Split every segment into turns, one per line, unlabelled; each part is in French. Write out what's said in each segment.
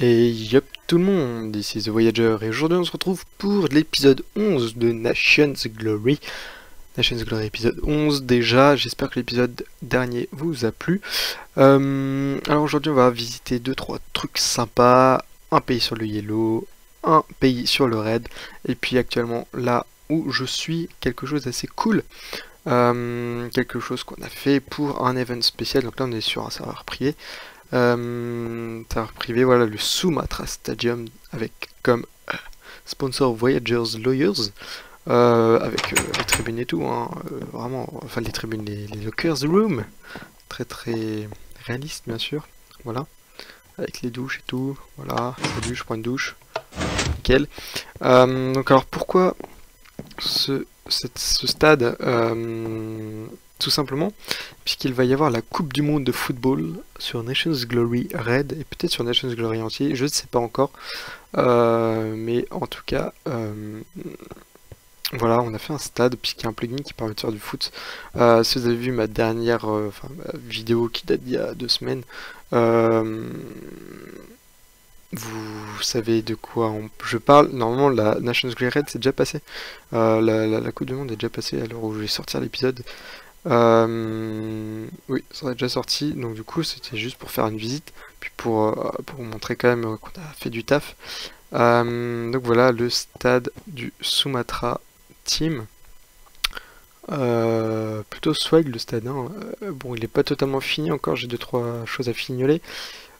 Et yop tout le monde, ici The Voyager, et aujourd'hui on se retrouve pour l'épisode 11 de Nation's Glory. Nation's Glory épisode 11 déjà, j'espère que l'épisode dernier vous a plu. Alors aujourd'hui on va visiter 2-3 trucs sympas, un pays sur le Yellow, un pays sur le Red, et puis actuellement là où je suis, quelque chose d'assez cool. Quelque chose qu'on a fait pour un event spécial, donc là on est sur un serveur privé. Serveur privé, voilà, le Sumatra Stadium avec comme sponsor Voyagers Lawyers, avec les tribunes et tout, hein, vraiment, enfin les tribunes, les lockers room, très très réaliste bien sûr, voilà, avec les douches et tout, voilà, salut, je prends une douche, nickel. Donc alors pourquoi ce stade? Tout simplement puisqu'il va y avoir la Coupe du Monde de football sur Nation's Glory Red et peut-être sur Nation's Glory entier, je ne sais pas encore, mais en tout cas voilà, on a fait un stade puisqu'il y a un plugin qui permet de faire du foot. Si vous avez vu ma dernière ma vidéo qui date d'il y a 2 semaines, vous savez de quoi je parle. Normalement la Nation's Glory Red c'est déjà passé, la Coupe du Monde est déjà passée à l'heure où je vais sortir l'épisode. Oui, ça aurait déjà sorti, donc du coup c'était juste pour faire une visite, puis pour vous montrer quand même qu'on a fait du taf. Donc voilà le stade du Sumatra Team. Plutôt swag le stade, hein. Bon, il est pas totalement fini encore, j'ai 2-3 choses à fignoler.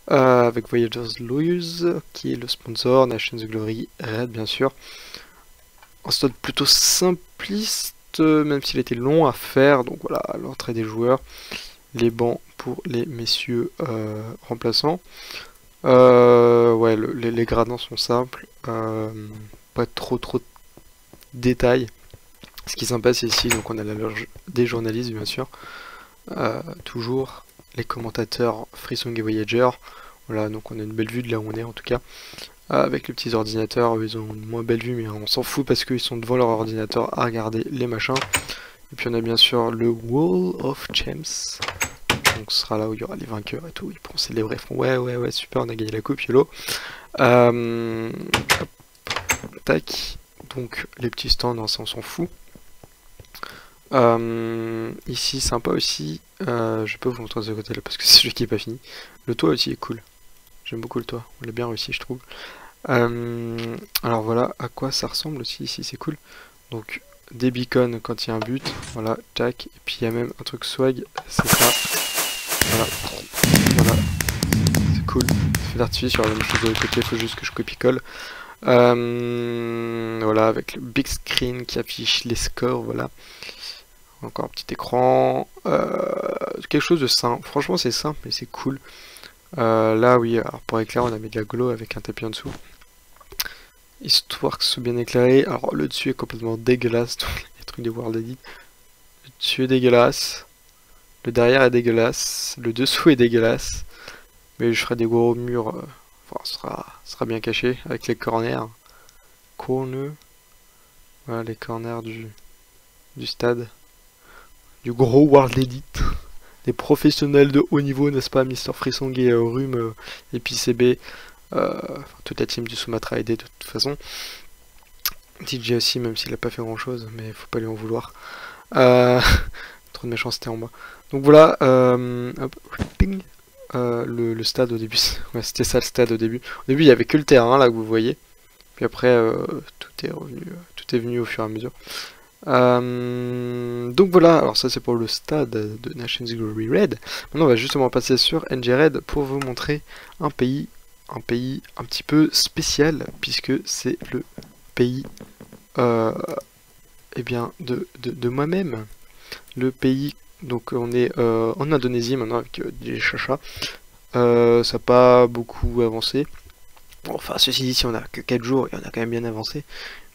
Avec Voyagers Lawyers qui est le sponsor, Nation's Glory Red bien sûr. Un stade plutôt simpliste, même s'il était long à faire, donc voilà, l'entrée des joueurs, les bancs pour les messieurs remplaçants. Ouais, les gradins sont simples, pas trop de détails. Ce qui est sympa c'est ici, donc on a la loge des journalistes bien sûr, toujours les commentateurs Freesong et Voyager, voilà, donc on a une belle vue de là où on est en tout cas. Avec les petits ordinateurs, ils ont une moins belle vue, mais on s'en fout parce qu'ils sont devant leur ordinateur à regarder les machins. Et puis on a bien sûr le Wall of Champs, donc ce sera là où il y aura les vainqueurs et tout, ils pourront célébrer, ouais super, on a gagné la coupe, YOLO. Tac, donc les petits stands, hein, ça on s'en fout. Ici sympa aussi, je peux vous montrer de ce côté là parce que c'est celui qui est pas fini. Le toit aussi est cool. J'aime beaucoup le toit, on l'a bien réussi je trouve. Alors voilà à quoi ça ressemble aussi ici, c'est cool. Donc des beacons quand il y a un but, voilà, tac. Et puis il y a même un truc swag, c'est ça. Voilà, c'est cool. Feu d'artifice sur la même chose de l'autre côté, il faut juste que je copie-colle. Voilà, avec le big screen qui affiche les scores, voilà. Encore un petit écran. Quelque chose de simple, franchement c'est simple mais c'est cool. Là oui, alors pour éclairer on a mis de la glow avec un tapis en dessous, histoire que ce soit bien éclairé. Alors le dessus est complètement dégueulasse, donc les trucs de World Edit. Le dessus est dégueulasse, le derrière est dégueulasse, le dessous est dégueulasse, mais je ferai des gros murs, enfin sera bien caché avec les corners. Voilà les corners du stade, du gros World Edit. Des professionnels de haut niveau, n'est-ce pas, Mister Freesong et Rhume, et puis CB, toute la team du Sumatra aidé de toute façon. DJ aussi, même s'il n'a pas fait grand chose, mais faut pas lui en vouloir. Trop de méchanceté en bas. Donc voilà, hop, ping, le stade au début, ouais, c'était ça le stade au début. Au début il n'y avait que le terrain là que vous voyez, puis après tout est venu au fur et à mesure. Donc voilà, alors ça c'est pour le stade de Nation's Glory Red. Maintenant on va justement passer sur NG Red pour vous montrer un pays un petit peu spécial, puisque c'est le pays eh bien de moi-même. Le pays, donc on est en Indonésie maintenant avec des chachas. Ça n'a pas beaucoup avancé. Bon, enfin ceci dit, si on a que 4 jours, et on a quand même bien avancé.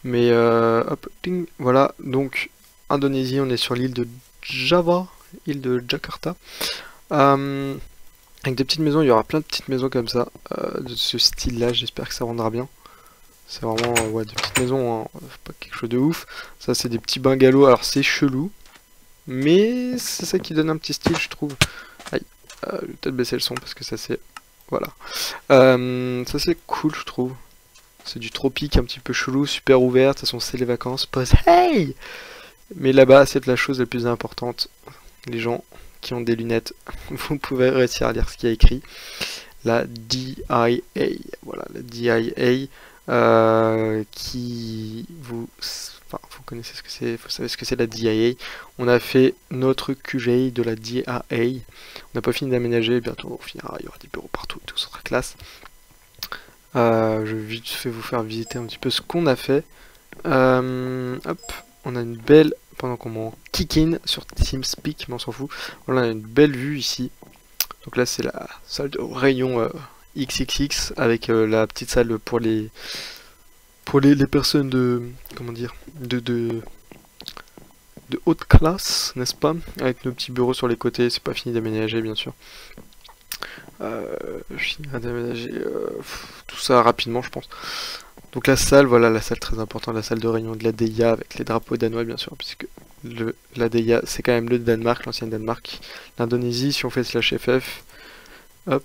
Mais hop, ding, voilà, donc Indonésie, on est sur l'île de Java, île de Jakarta, avec des petites maisons, il y aura plein de petites maisons comme ça, de ce style là, j'espère que ça rendra bien. C'est vraiment, ouais, des petites maisons, hein, pas quelque chose de ouf. Ça c'est des petits bungalows, alors c'est chelou, mais c'est ça qui donne un petit style je trouve. Aïe, je vais peut-être baisser le son parce que ça c'est voilà. Ça c'est cool je trouve. C'est du tropique un petit peu chelou, super ouvert, de toute façon c'est les vacances, pause, hey. Mais là-bas c'est la chose la plus importante. Les gens qui ont des lunettes, vous pouvez réussir à lire ce qu'il y a écrit. La DIA, voilà, la DIA, qui enfin, vous connaissez ce que c'est, vous savez ce que c'est la DIA. On a fait notre QGI de la DIA. On n'a pas fini d'aménager, bientôt on finira, il y aura des bureaux partout, tout sera classe. Je vais vite fait vous faire visiter un petit peu ce qu'on a fait. Hop, on a une belle, pendant qu'on m'en kick in sur TeamSpeak, mais on s'en fout. Voilà, on a une belle vue ici. Donc là c'est la salle de rayon XXX avec la petite salle pour les personnes de, comment dire, de haute classe, n'est-ce pas? Avec nos petits bureaux sur les côtés, c'est pas fini d'aménager bien sûr. Je finirai d'aménager tout ça rapidement je pense. Donc la salle, voilà la salle très importante, la salle de réunion de l'ADIA avec les drapeaux danois bien sûr, puisque l'ADIA c'est quand même le Danemark, l'ancien Danemark. L'Indonésie, si on fait /FF, hop,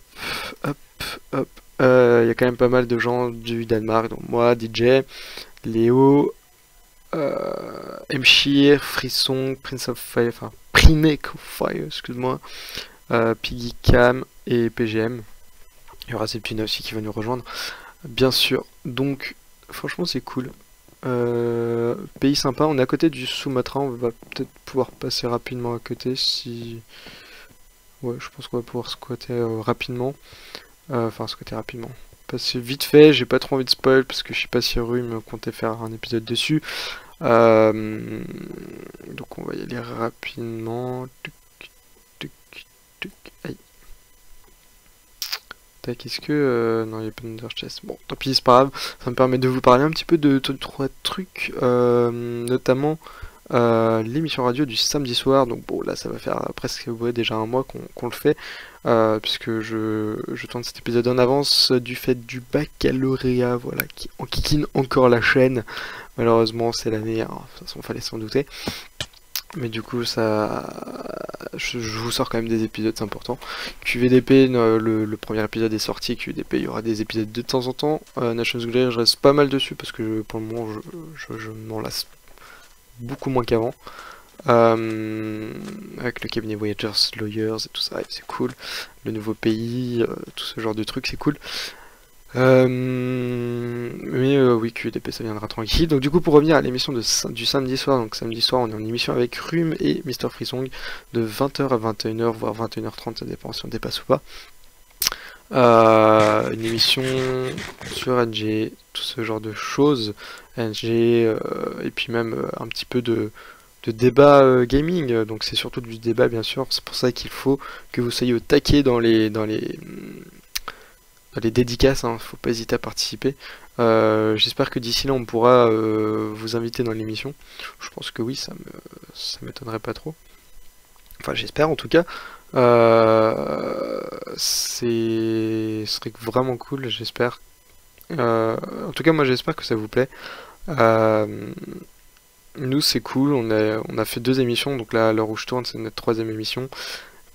hop, hop, il y a quand même pas mal de gens du Danemark, donc moi, DJ, Léo, Mshir, Frisson, Prince of Fire, enfin Prinek of Fire, excuse-moi, Piggy Cam et PGM. Il y aura Septuna aussi qui va nous rejoindre, bien sûr. Donc, franchement, c'est cool. Pays sympa, on est à côté du Sumatra, on va peut-être pouvoir passer rapidement à côté si... Ouais, je pense qu'on va pouvoir squatter rapidement. Enfin, squatter rapidement. Passer vite fait, j'ai pas trop envie de spoil parce que je sais pas si Rhume comptait faire un épisode dessus. Donc on va y aller rapidement. Aïe. Tac, est-ce que... non, il n'y a pas d'Under Chest. Bon, tant pis, c'est pas grave. Ça me permet de vous parler un petit peu de 3 trucs, notamment l'émission radio du samedi soir. Donc bon, là, ça va faire presque déjà un mois qu'on le fait, puisque je tourne cet épisode en avance du fait du baccalauréat, voilà, qui enquiquine encore la chaîne. Malheureusement, c'est l'année, hein, de toute façon, fallait s'en douter. Mais du coup, ça, je vous sors quand même des épisodes, c'est important. QVDP, le premier épisode est sorti. QVDP, il y aura des épisodes de temps en temps. Nations Glory, je reste pas mal dessus parce que pour le moment, je m'en lasse beaucoup moins qu'avant. Avec le cabinet Voyagers, Lawyers et tout ça, c'est cool. Le nouveau pays, tout ce genre de trucs, c'est cool. Mais oui, QDP ça viendra tranquille. Donc du coup pour revenir à l'émission du samedi soir, donc samedi soir on est en émission avec Rhume et Mr Frisong de 20h à 21h, voire 21h30, ça dépend si on dépasse ou pas. Une émission sur NG, tout ce genre de choses, NG, et puis même un petit peu de débat gaming, donc c'est surtout du débat bien sûr, c'est pour ça qu'il faut que vous soyez au taquet dans les dédicaces, hein, faut pas hésiter à participer. J'espère que d'ici là on pourra vous inviter dans l'émission. Je pense que oui, ça m'étonnerait pas trop. Enfin j'espère en tout cas. Ce serait vraiment cool, j'espère. En tout cas moi j'espère que ça vous plaît. Nous c'est cool, on a fait 2 émissions, donc là à l'heure où je tourne c'est notre 3e émission.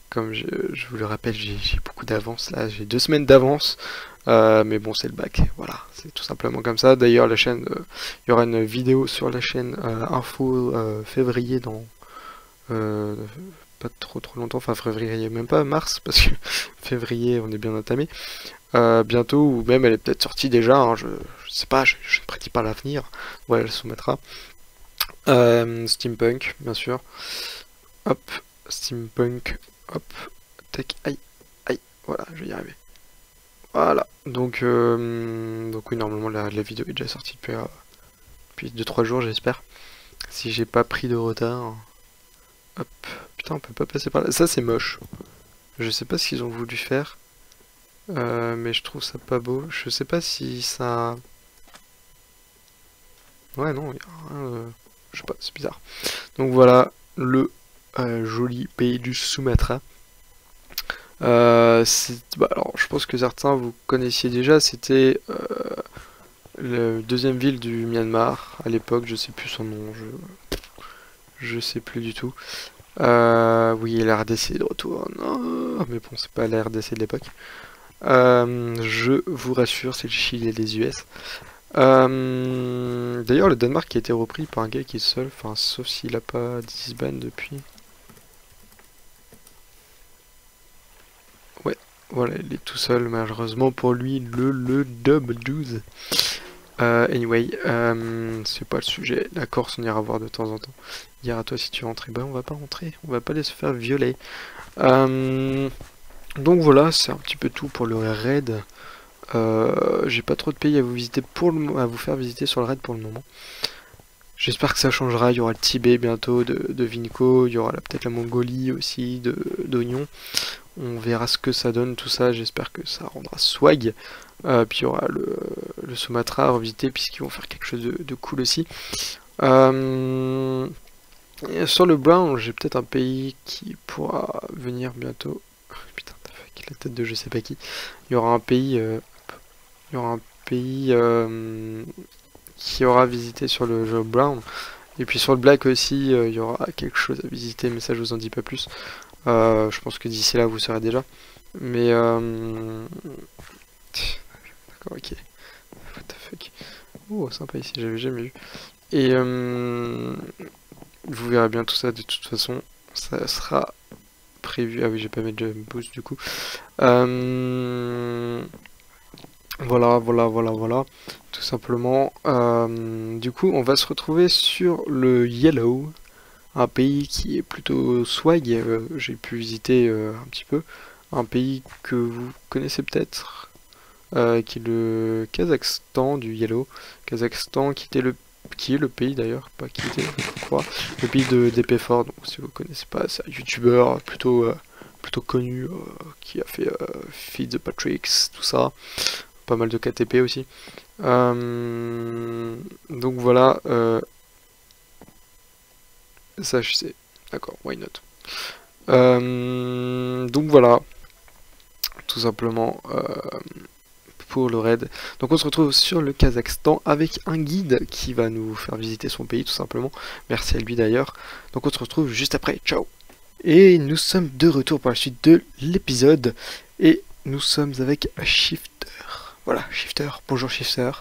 Comme je vous le rappelle, j'ai beaucoup d'avance là, j'ai 2 semaines d'avance, mais bon c'est le bac, voilà, c'est tout simplement comme ça. D'ailleurs la chaîne, il y aura une vidéo sur la chaîne info février dans pas trop longtemps, enfin février, même pas mars, parce que février on est bien entamé, bientôt, ou même elle est peut-être sortie déjà, hein, je sais pas, je ne prédis pas l'avenir, voilà, elle le soumettra. Steampunk, bien sûr, hop, Steampunk. Hop, tac, aïe, aïe, voilà, je vais y arriver. Voilà, donc oui, normalement la vidéo est déjà sortie depuis 2-3 jours, j'espère. Si j'ai pas pris de retard. Hop, putain, on peut pas passer par là. Ça, c'est moche. Je sais pas ce qu'ils ont voulu faire. Mais je trouve ça pas beau. Je sais pas si ça... Ouais, non, y a rien, je sais pas, c'est bizarre. Donc voilà, le joli pays du Sumatra. Alors, je pense que certains vous connaissiez déjà, c'était la 2e ville du Myanmar à l'époque, je sais plus son nom, je sais plus du tout. Oui, la RDC est de retour, non, mais bon, c'est pas la RDC de l'époque. Je vous rassure, c'est le Chili et les US. D'ailleurs, le Danemark a été repris par un gars qui est seul, enfin, sauf s'il a pas disband depuis. Ouais, voilà, il est tout seul, malheureusement pour lui, le double 12. Anyway, c'est pas le sujet. La Corse, on ira voir de temps en temps. Dire à toi si tu rentres, ben on va pas rentrer, on va pas les se faire violer. Donc voilà, c'est un petit peu tout pour le raid. J'ai pas trop de pays à vous visiter à vous faire visiter sur le raid pour le moment. J'espère que ça changera. Il y aura le Tibet bientôt de Vinco, il y aura peut-être la Mongolie aussi d'Oignon. On verra ce que ça donne tout ça. J'espère que ça rendra swag. Puis il y aura le Sumatra à revisiter puisqu'ils vont faire quelque chose de cool aussi. Sur le Brown, j'ai peut-être un pays qui pourra venir bientôt. Putain, la tête de je sais pas qui. Il y aura un pays, qui aura visité sur le jeu Brown. Et puis sur le Black aussi, il y aura quelque chose à visiter, mais ça je vous en dis pas plus. Je pense que d'ici là vous saurez déjà. Mais d'accord, ok. What the fuck. Oh, sympa ici, j'avais jamais vu. Et vous verrez bien tout ça de toute façon. Ça sera prévu. Ah oui, j'ai pas mis de boost du coup. Voilà. Tout simplement. Du coup, on va se retrouver sur le Yellow. Un pays qui est plutôt swag. J'ai pu visiter un petit peu. Un pays que vous connaissez peut-être. Qui est le Kazakhstan du Yellow. Kazakhstan qui est le pays d'ailleurs, pas qui était, je crois, le pays d'épée fort. Donc si vous connaissez pas, c'est un youtubeur plutôt connu qui a fait Feed the Patricks, tout ça, pas mal de KTP aussi. Donc voilà, ça je sais, d'accord, why not. Donc voilà, tout simplement. Pour le raid. Donc on se retrouve sur le Kazakhstan avec un guide qui va nous faire visiter son pays tout simplement. Merci à lui d'ailleurs. Donc on se retrouve juste après. Ciao. Et nous sommes de retour pour la suite de l'épisode. Et nous sommes avec Shifter. Voilà, Shifter. Bonjour Shifter.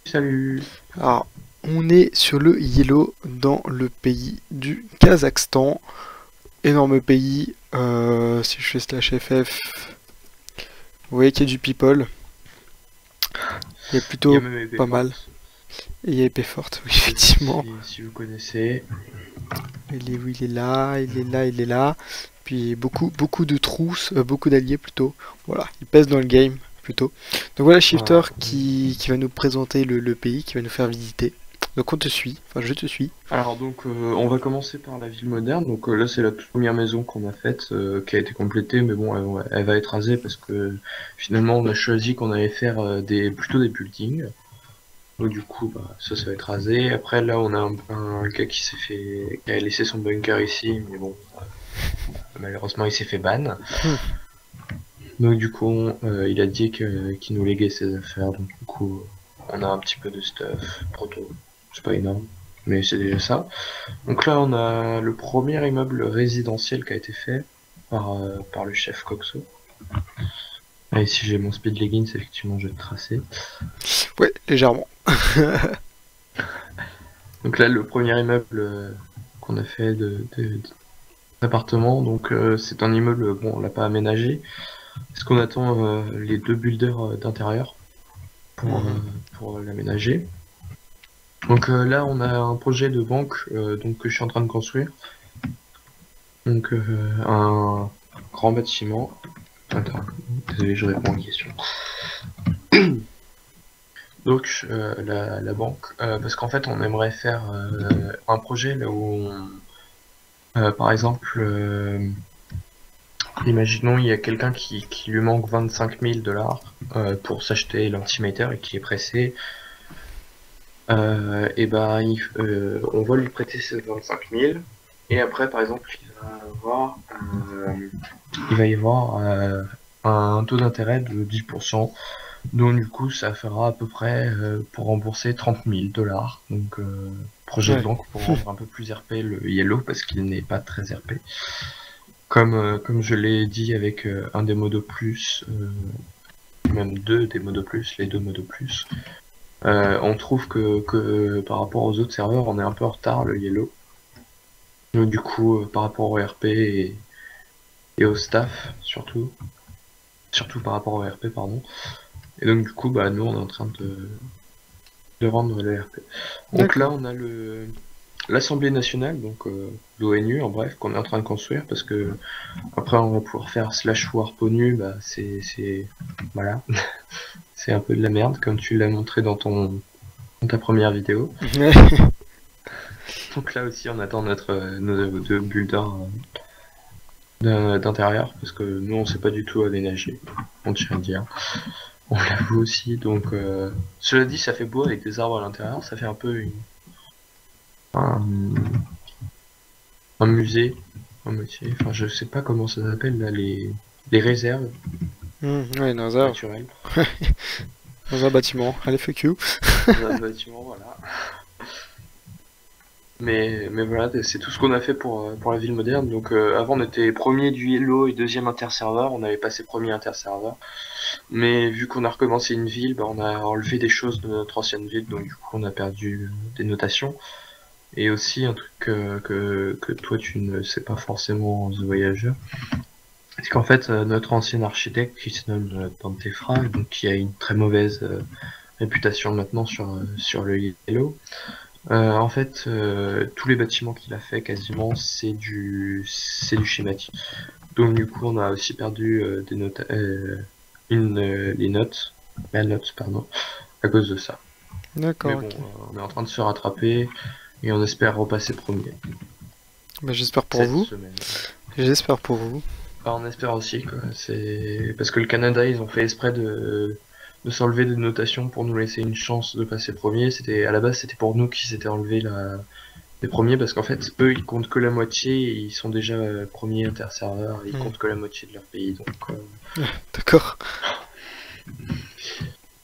Salut.
Alors, on est sur le Yellow dans le pays du Kazakhstan. Énorme pays. Si je fais /FF, vous voyez qu'il y a du people. Il y a plutôt pas mal. Et il y a épée forte, oui, effectivement.
Si vous connaissez.
Il est où? Il est là, il est là, il est là. Puis beaucoup de trousses, beaucoup d'alliés plutôt. Voilà, il pèse dans le game plutôt. Donc voilà Shifter qui va nous présenter le pays, qui va nous faire visiter. Donc on te suit, enfin je te suis.
Alors donc on va commencer par la ville moderne. Donc là c'est la toute première maison qu'on a faite, qui a été complétée, mais bon elle va être rasée parce que finalement on a choisi qu'on allait faire plutôt des buildings. Donc du coup bah, ça va être rasé. Après là on a un gars qui a laissé son bunker ici, mais bon malheureusement il s'est fait ban. Donc du coup il a dit qu'il nous léguait ses affaires. Donc du coup on a un petit peu de stuff proto. C'est pas énorme, mais c'est déjà ça. Donc là, on a le premier immeuble résidentiel qui a été fait par le chef Coxo. Et ici, j'ai mon speed leggings, effectivement, je vais le tracer.
Ouais, légèrement.
Donc là, le premier immeuble qu'on a fait d'appartement, donc c'est un immeuble, bon, on l'a pas aménagé, parce qu'on attend les 2 builders d'intérieur pour l'aménager. Donc là on a un projet de banque donc, que je suis en train de construire. Donc un grand bâtiment. Attends, désolé je réponds à une question. Donc la banque, parce qu'en fait on aimerait faire un projet là où par exemple imaginons il y a quelqu'un qui lui manque 25 000 $ pour s'acheter l'Ultimator et qui est pressé. Et ben on va lui prêter ces 25 000 et après par exemple il va y avoir un taux d'intérêt de 10%, donc du coup ça fera à peu près pour rembourser 30 000 $. Donc projet de banque pour rendre un peu plus RP le Yellow parce qu'il n'est pas très RP. Comme je l'ai dit avec un des modos plus, même deux des modos plus, les deux modos plus, on trouve que par rapport aux autres serveurs, on est un peu en retard, le Yellow. Donc, du coup, par rapport au RP et au staff, surtout par rapport au RP, pardon. Et donc, du coup, bah, nous, on est en train de rendre le RP. Donc là, on a l'Assemblée nationale, donc l'ONU, en bref, qu'on est en train de construire, parce que après, on va pouvoir faire /warp ONU, bah, voilà. C'est un peu de la merde, comme tu l'as montré dans ta première vidéo. Donc là aussi, on attend nos deux builders d'intérieur, parce que nous, on sait pas du tout aménager, on tient à dire. On l'avoue aussi, donc cela dit, ça fait beau avec des arbres à l'intérieur, ça fait un peu un musée, un métier, enfin je sais pas comment ça s'appelle là, les réserves
Ouais,
naturelles.
Dans un bâtiment, allez fuck you.
Dans un bâtiment, voilà. Mais voilà, c'est tout ce qu'on a fait pour la ville moderne. Donc avant on était premier du Yellow et deuxième interserveur, on avait passé premier interserveur. Mais vu qu'on a recommencé une ville, bah, on a enlevé des choses de notre ancienne ville, donc du coup on a perdu des notations. Et aussi un truc que toi tu ne sais pas forcément, The Voyageur, c'est qu'en fait notre ancien architecte qui se nomme Dante Fra, donc qui a une très mauvaise réputation maintenant sur le Yellow, en fait tous les bâtiments qu'il a fait quasiment c'est du schématique. Donc du coup on a aussi perdu des notes, la note pardon, à cause de ça.
D'accord,
Mais bon,
ok.
on est en train de se rattraper et on espère repasser premier
Bah, j'espère pour
cette
vous.
semaine.
J'espère pour vous.
Enfin, on espère aussi, quoi. C'est parce que le Canada, ils ont fait exprès de s'enlever des notations pour nous laisser une chance de passer premier. À la base, c'était pour nous qui s'étaient enlevé les premiers parce qu'en fait, eux, ils comptent que la moitié et ils sont déjà premiers interserveurs. Ils comptent que la moitié de leur pays, donc.
D'accord.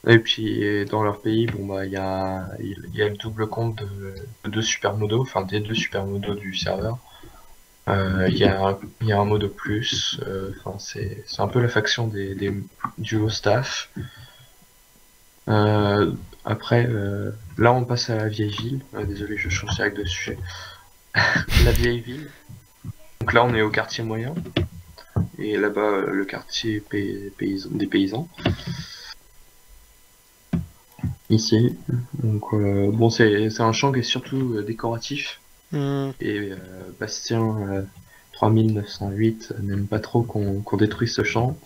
Et puis dans leur pays, bon bah il y a le double compte de deux supermodos, enfin des deux supermodos du serveur. Il y a un modo plus, enfin c'est un peu la faction du haut staff. Après, là on passe à la vieille ville. Désolé, je change direct de sujet. La vieille ville. Donc là on est au quartier moyen. Et là-bas le quartier des paysans. Ici. Donc bon c'est un champ qui est surtout décoratif. Et Bastien 3908 n'aime pas trop qu'on détruise ce champ.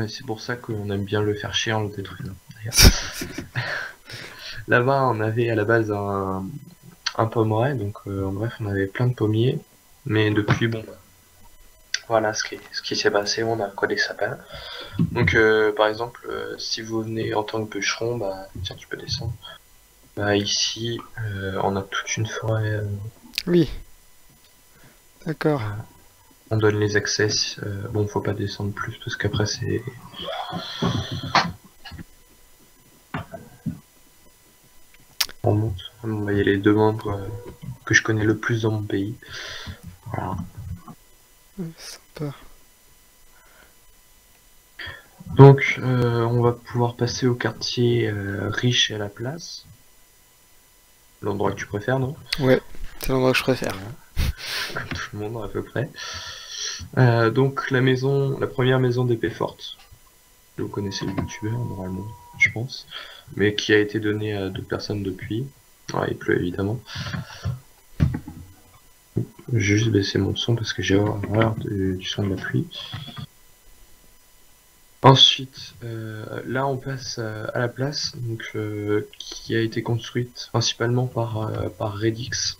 C'est pour ça qu'on aime bien le faire chier en le détruisant. Là-bas on avait à la base un pommeraie, donc en bref on avait plein de pommiers. Mais depuis bon voilà ce qui s'est passé, on a quoi des sapins. Donc par exemple si vous venez en tant que bûcheron, bah tiens tu peux descendre. Bah ici on a toute une forêt.
Oui. D'accord.
On donne les accès. Bon, faut pas descendre plus parce qu'après c'est. On monte. Bon, bah, y a les deux membres que je connais le plus dans mon pays. Voilà.
Sympa.
Donc, on va pouvoir passer au quartier riche et à la place. L'endroit que tu préfères, non?
Ouais, c'est l'endroit que je préfère.
Comme tout le monde à peu près. Donc la première maison d'épée forte. Vous connaissez le youtubeur normalement, je pense, mais qui a été donné à d'autres personnes depuis. Ah, il pleut évidemment. Je vais juste baisser mon son parce que j'ai horreur du son de la pluie. Ensuite, là on passe à la place, donc, qui a été construite principalement par Redix.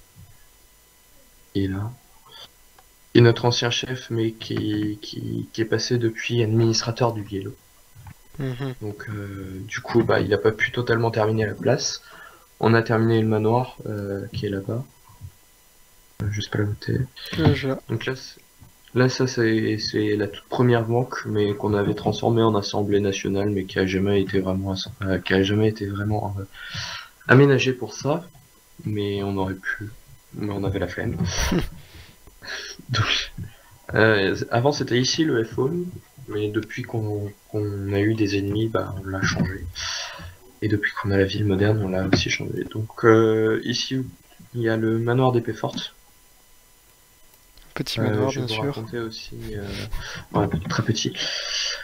Et là. Et notre ancien chef, mais qui est passé depuis administrateur du Yellow. Donc du coup, bah, il n'a pas pu totalement terminer la place. On a terminé le manoir qui est là-bas. Je sais pas la beauté. Donc là ça c'est la toute première banque, mais qu'on avait transformée en assemblée nationale, mais qui a jamais été vraiment aménagée pour ça. Mais on aurait pu, mais on avait la flemme. Donc Avant c'était ici le F-Home, mais depuis qu'on a eu des ennemis, bah, on l'a changé. Et depuis qu'on a la ville moderne, on l'a aussi changé. Donc ici, il y a le manoir d'épée forte.
Petit manoir,
Je vais
bien
vous
sûr.
raconter aussi, ouais, très petit.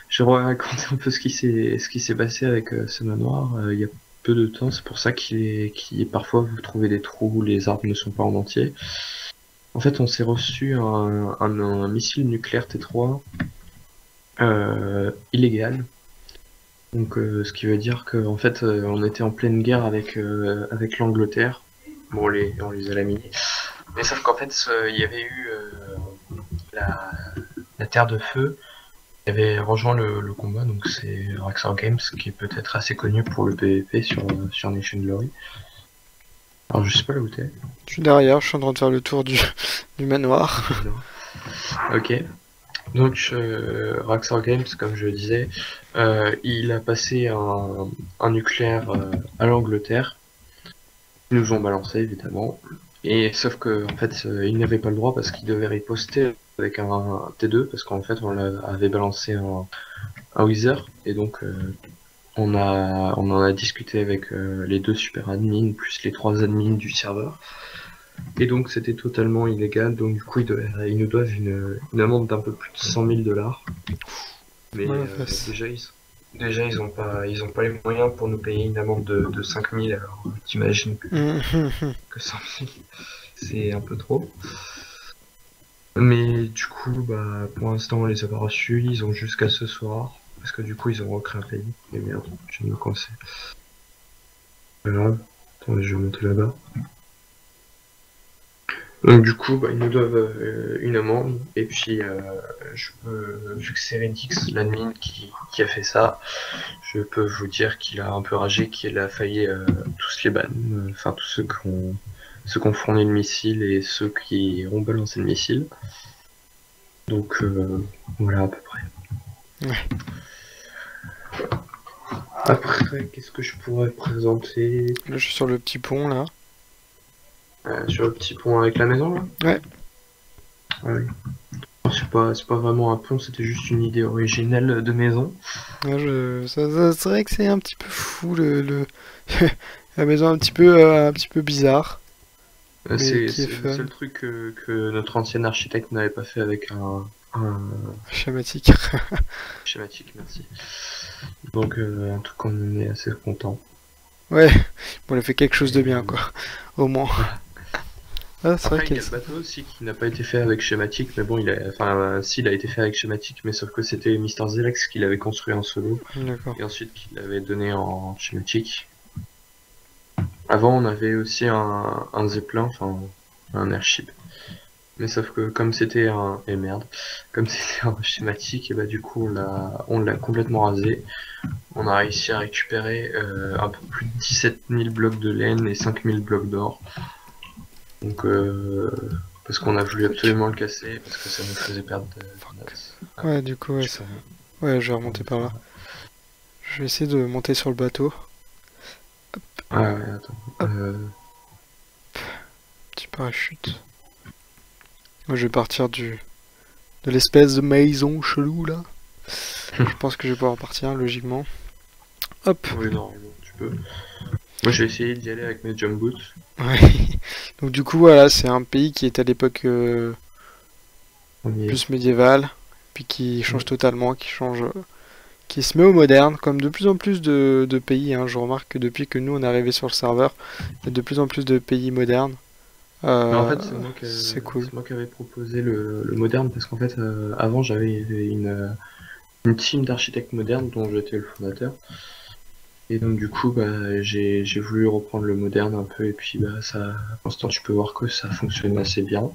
Je vais vous raconter un peu ce qui s'est passé avec ce manoir il y a peu de temps. C'est pour ça qu'il est parfois vous trouvez des trous où les arbres ne sont pas en entier. En fait, on s'est reçu un missile nucléaire T3 illégal. Donc, ce qui veut dire qu'en fait, on était en pleine guerre avec l'Angleterre. Bon, on les a laminés. Mais sauf qu'en fait, il y avait eu la, la Terre de Feu qui avait rejoint le combat. Donc, c'est Rockstar Games qui est peut-être assez connu pour le PvP sur Nation Glory. Alors, je sais pas là où t'es.
Je suis derrière, je suis en train de faire le tour du manoir.
Ok. Donc, Rockstar Games, comme je le disais, il a passé un nucléaire à l'Angleterre. Ils nous ont balancé, évidemment. Et sauf que, en fait, ils n'avaient pas le droit parce qu'ils devaient riposter avec un T2, parce qu'en fait, avait balancé un Wither. Et donc, on en a discuté avec les deux super admins, plus les trois admins du serveur. Et donc c'était totalement illégal, donc du coup ils nous doivent une amende d'un peu plus de 100 000 $. Mais
Voilà,
déjà ils ont pas les moyens pour nous payer une amende de 5 000, alors t'imagines que 100 000 c'est un peu trop. Mais du coup, bah, pour l'instant on les a pas reçus, ils ont jusqu'à ce soir, parce que du coup ils ont recréé un pays. Et merde, je viens de me coincer. Pas grave, attendez, je vais monter là-bas. Donc du coup, bah, ils nous doivent une amende, et puis vu que c'est Redix, l'admin qui a fait ça, je peux vous dire qu'il a un peu ragé, qu'il a failli tous les ban, enfin tous ceux qui ont fourni le missile et ceux qui ont balancé le missile. Donc voilà à peu près.
Ouais.
Après, qu'est-ce que je pourrais présenter
Là, je suis sur le petit pont, là.
sur le petit pont avec la maison là?
Ouais.
Ouais. C'est pas vraiment un pont, c'était juste une idée originelle de maison.
Ouais, c'est vrai que c'est un petit peu fou, la maison un petit peu bizarre, mais qui est
C'est le
fun,
seul truc que notre ancien architecte n'avait pas fait avec un
schématique.
schématique, merci. Donc un truc qu'on en est assez content.
Ouais, bon, on a fait quelque chose de bien, quoi, au moins. Ah, c'est vrai
Après, il y
qu'il
a le bateau aussi qui n'a pas été fait avec schématique, mais bon, il a été fait avec schématique, mais sauf que c'était Mister Zelex qui l'avait construit en solo,
D'accord.
et ensuite qui l'avait donné en schématique. Avant, on avait aussi un Zeppelin, enfin un airship. Mais sauf que comme c'était un... Et merde. Comme c'était un schématique, et bah du coup on l'a complètement rasé. On a réussi à récupérer un peu plus de 17 000 blocs de laine et 5 000 blocs d'or. Donc parce qu'on a voulu absolument le casser, parce que ça nous faisait perdre de notes.
Ouais, du coup, ouais, ouais, je vais remonter par là. Je vais essayer de monter sur le bateau.
Ah ouais, attends.
Petit parachute. Moi, je vais partir de l'espèce de maison chelou, là. Je pense que je vais pouvoir partir, logiquement. Hop.
Oui, normalement, tu peux. Moi j'ai essayé d'y aller avec mes jump boots.
Ouais. Donc du coup, voilà, c'est un pays qui est à l'époque
On y est.
plus médiévale, puis qui change totalement, qui se met au moderne, comme de plus en plus de pays. Hein. Je remarque que depuis que nous on est arrivé sur le serveur, il y a de plus en plus de pays modernes.
Mais en fait,
C'est cool.
c'est moi qui avais proposé le moderne parce qu'en fait, avant j'avais une team d'architectes modernes dont j'étais le fondateur. Et donc du coup, bah, j'ai voulu reprendre le moderne un peu et puis bah ça, pour l'instant, tu peux voir que ça fonctionne assez bien.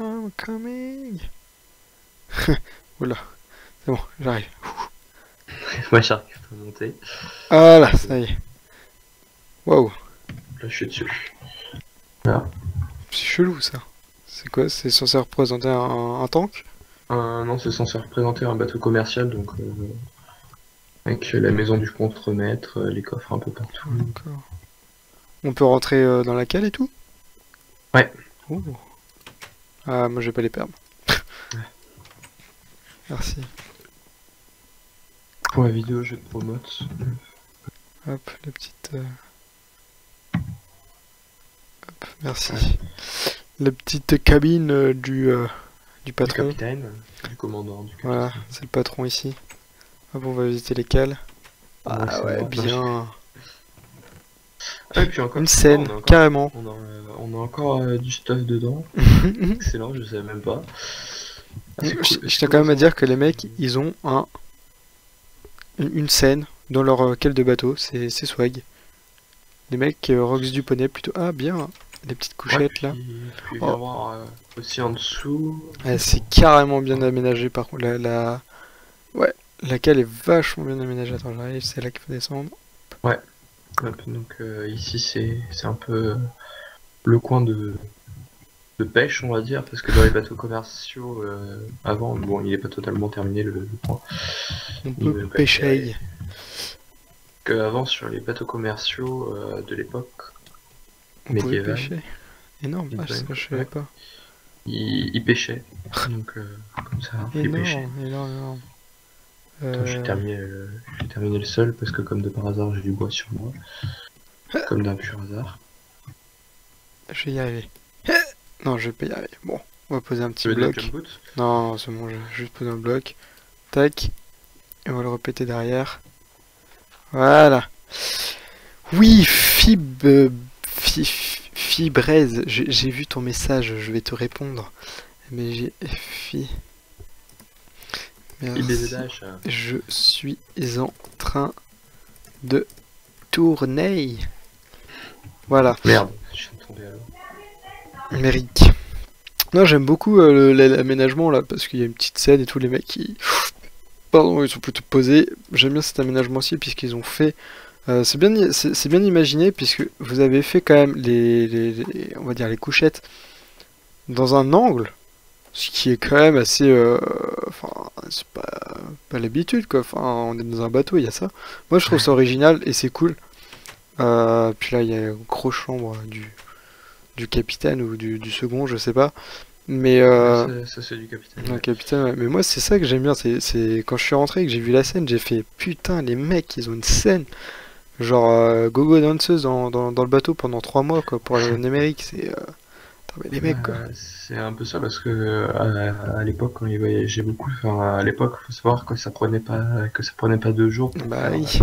I'm coming. Oula, c'est bon, j'arrive.
Moi, j'arrive à monter.
Voilà, ça y est. Waouh,
Là, je suis dessus. Voilà.
c'est chelou ça. C'est quoi? C'est censé représenter un tank?
Non, c'est censé représenter un bateau commercial, donc avec la maison du contremaître, les coffres un peu partout.
D'accord. On peut rentrer dans la cale et tout?
Ouais.
Oh. Ah, moi je vais pas les perdre. Merci.
Pour la vidéo, je te promote.
Hop, la petite... Hop, merci.
Ouais.
La petite cabine du
Du
patron.
capitaine, du commandant, du capitaine.
Voilà, c'est le patron ici. Hop, on va visiter les cales. Ah
c'est
ouais,
mort.
bien.
Ah, et puis encore
Une
fois,
scène,
on a encore,
carrément.
on a encore du stuff dedans. Excellent, je savais même pas. Ah, c'est cool.
Je tiens quand même à dire que les mecs, ils ont une scène dans leur cale de bateau, c'est swag. Les mecs, Rox du poney plutôt. Ah bien, les petites couchettes là.
Puis
Oh.
viens voir aussi en dessous.
Ouais, c'est carrément bien aménagé par contre. Ouais, la cale est vachement bien aménagée. Attends, j'arrive, c'est là qu'il faut descendre.
Hop, donc ici c'est un peu le coin de pêche, on va dire, parce que dans les bateaux commerciaux avant, bon, il est pas totalement terminé le coin.
On
Il
peut
veut pas
pêcher.
Que avant sur les bateaux commerciaux de l'époque,
On pouvait
médiéval.
pêcher. Énorme, ah, ça je savais
Ouais.
pas.
Il pêchait. Donc comme ça, il pêchait.
Énorme, énorme.
Attends, j'ai terminé le seul parce que comme de par hasard j'ai du bois sur moi. Comme d'un pur hasard.
Je vais y arriver. Non, je vais pas y arriver. Bon, on va poser un petit
Tu veux de la
bloc.
jump boot?
Non, c'est bon, je vais juste poser un bloc. Tac. Et on va le répéter derrière. Voilà. Oui, Fibraise, j'ai vu ton message, je vais te répondre. Mais j'ai... Merci.
IBZH.
Je suis en train de tourner. Voilà.
Merde, je suis tombé alors.
Méric. Non, j'aime beaucoup l'aménagement là, parce qu'il y a une petite scène et tous les mecs qui... Pardon, ils sont plutôt posés. J'aime bien cet aménagement aussi, puisqu'ils ont fait... c'est bien imaginé, puisque vous avez fait quand même on va dire les couchettes dans un angle, ce qui est quand même assez... Enfin, c'est pas l'habitude, quoi. Enfin, on est dans un bateau, il y a ça. Moi, je trouve ça original, et c'est cool. Puis là, il y a une grosse chambre du capitaine, ou du second, je sais pas. Mais
Ça c'est du capitaine.
un capitaine, ouais. Mais moi c'est ça que j'aime bien, c'est quand je suis rentré et que j'ai vu la scène, j'ai fait putain les mecs ils ont une scène genre gogo danseuse dans le bateau pendant 3 mois quoi pour aller en Amérique, c'est putain, mais les mecs quoi.
C'est un peu ça parce que à l'époque quand ils voyageaient beaucoup, enfin à l'époque faut savoir que ça prenait pas 2 jours
Bah oui.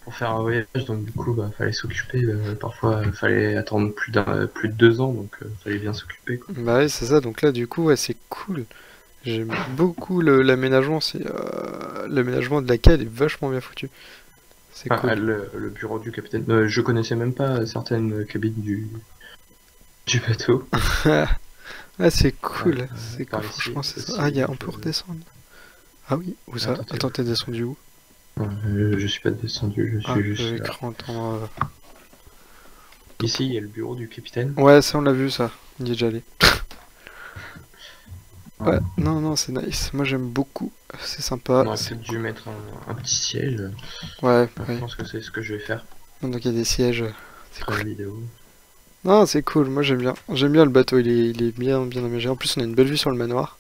pour faire un voyage, donc du coup bah fallait s'occuper, parfois fallait attendre plus de 2 ans, donc fallait bien s'occuper quoi.
Bah oui c'est ça, donc là du coup ouais c'est cool. J'aime beaucoup l'aménagement, l'aménagement de la cale est vachement bien foutu. C'est
Enfin,
cool.
le bureau du capitaine, je connaissais même pas certaines cabines du bateau.
Ah c'est cool, c'est
par
cool,
ici,
franchement c'est ça.
aussi,
Ah on
donc,
peut redescendre. Ah oui, où ça?
Attends,
Attends, t'es descendu où?
je suis pas descendu, je suis juste
J'avais
là.
cru entendre...
Ici, il y a le bureau du capitaine.
Ouais, ça on l'a vu ça, il y est déjà allé.
Ouais.
Ouais, non, c'est nice, moi j'aime beaucoup, c'est sympa.
On aurait peut-être dû mettre un petit siège.
Ouais,
Je pense que c'est ce que je vais faire
donc il y a des sièges, c'est
pour la
cool.
vidéo.
Non, c'est cool, moi j'aime bien le bateau, il est bien aménagé. En plus on a une belle vue sur le manoir.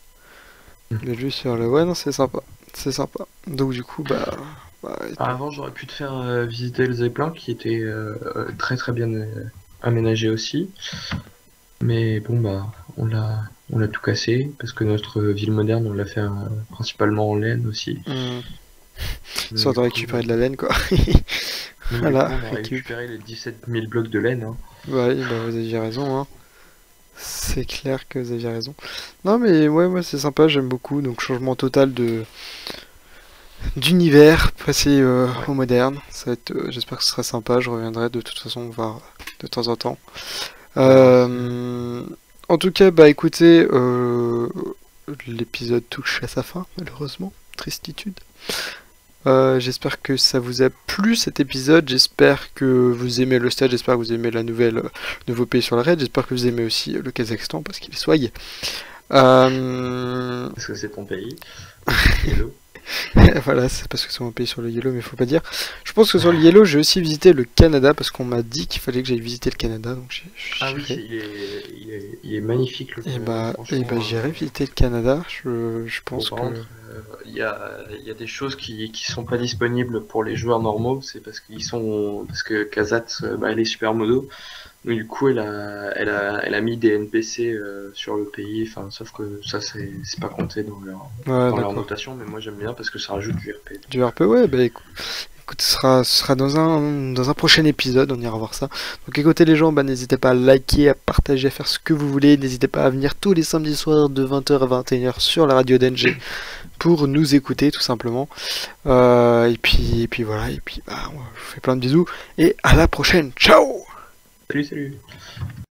Une belle vue sur le... Ouais, non, c'est sympa, c'est sympa. Donc du coup,
Avant, j'aurais pu te faire visiter le Zeppelin qui était très très bien aménagé aussi. Mais bon, bah, on l'a tout cassé parce que notre ville moderne, on l'a fait principalement en laine aussi.
Soit de récupérer de la laine quoi.
Donc,
Voilà,
du coup, on a récupéré les 17 000 blocs de laine. Hein.
Ouais, bah vous aviez raison, hein. C'est clair que vous aviez raison. Non mais ouais, moi c'est sympa, j'aime beaucoup. Donc changement total d'univers, passer au moderne. Ça va être, j'espère que ce sera sympa. Je reviendrai de toute façon voir de temps en temps. En tout cas, bah écoutez, l'épisode touche à sa fin, malheureusement. Tristitude. J'espère que ça vous a plu cet épisode, j'espère que vous aimez le stade, j'espère que vous aimez la nouveau pays sur la raid, j'espère que vous aimez aussi le Kazakhstan parce qu'il est swag.
Parce que c'est ton pays. Hello.
Voilà, c'est parce que c'est mon pays sur le Yellow, mais faut pas dire. Je pense que sur le Yellow, j'ai aussi visité le Canada parce qu'on m'a dit qu'il fallait que j'aille visiter le Canada, donc
Ah oui,
j'irai.
il est magnifique le
Et
Canada,
bah
franchement.
j'irai visiter le Canada. Je
Bon,
pense
par
que.
contre, il y a des choses qui sont pas disponibles pour les joueurs normaux, c'est parce que Kazat, bah, elle est supermodo, donc du coup elle a mis des NPC sur le pays, enfin sauf que ça c'est pas compté
Ouais,
dans leur
d'accord.
notation, mais moi j'aime bien parce que ça rajoute du RP.
Du RP, ouais, bah écoute, ce sera dans un prochain épisode, on ira voir ça. Donc écoutez les gens, bah, n'hésitez pas à liker, à partager, à faire ce que vous voulez. N'hésitez pas à venir tous les samedis soirs de 20h à 21h sur la radio d'NG pour nous écouter tout simplement. Et puis voilà, et puis bah, je vous fais plein de bisous et à la prochaine. Ciao!
Salut, salut!